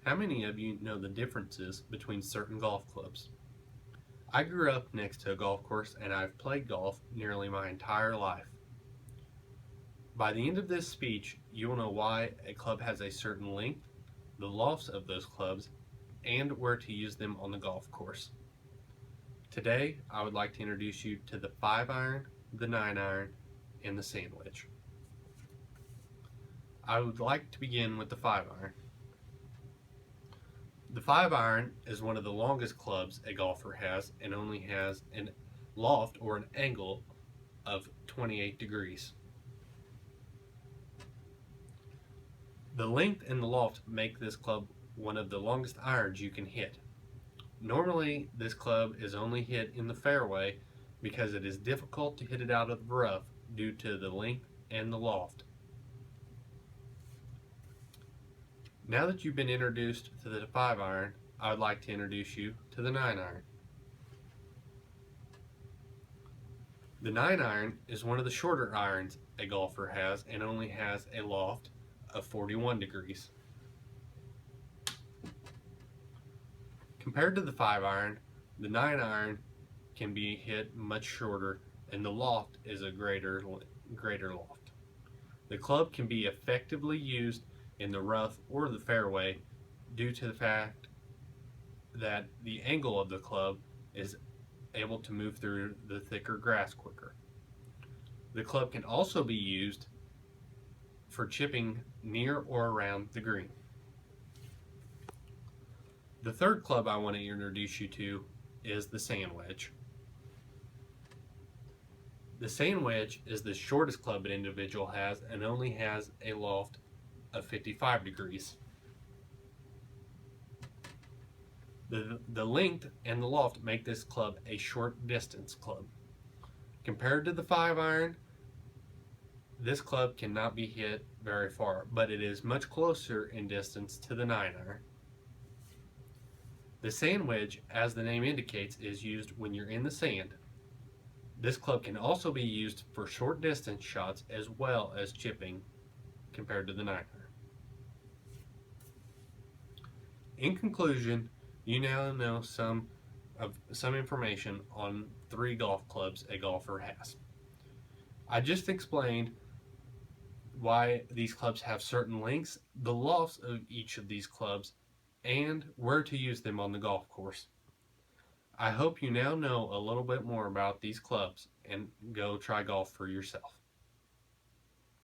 How many of you know the differences between certain golf clubs? I grew up next to a golf course and I've played golf nearly my entire life. By the end of this speech, you will know why a club has a certain length, the lofts of those clubs, and where to use them on the golf course. Today, I would like to introduce you to the 5 iron, the 9 iron, and the sand wedge. I would like to begin with the 5 iron. The 5 iron is one of the longest clubs a golfer has and only has a loft or an angle of 28 degrees. The length and the loft make this club one of the longest irons you can hit. Normally, this club is only hit in the fairway because it is difficult to hit it out of the rough due to the length and the loft. Now that you've been introduced to the 5 iron, I would like to introduce you to the 9 iron. The 9 iron is one of the shorter irons a golfer has and only has a loft of 41 degrees. Compared to the 5 iron, the 9 iron can be hit much shorter and the loft is a greater loft. The club can be effectively used in the rough or the fairway due to the fact that the angle of the club is able to move through the thicker grass quicker. The club can also be used for chipping near or around the green. The third club I want to introduce you to is the sand wedge. The sand wedge is the shortest club an individual has and only has a loft of 55 degrees. The length and the loft make this club a short distance club. Compared to the 5 iron, this club cannot be hit very far, but it is much closer in distance to the 9 iron. The sand wedge, as the name indicates, is used when you're in the sand. This club can also be used for short distance shots as well as chipping compared to the 9 iron. In conclusion, you now know some information on 3 golf clubs a golfer has. I just explained why these clubs have certain lengths, the lofts of each of these clubs, and where to use them on the golf course. I hope you now know a little bit more about these clubs and go try golf for yourself.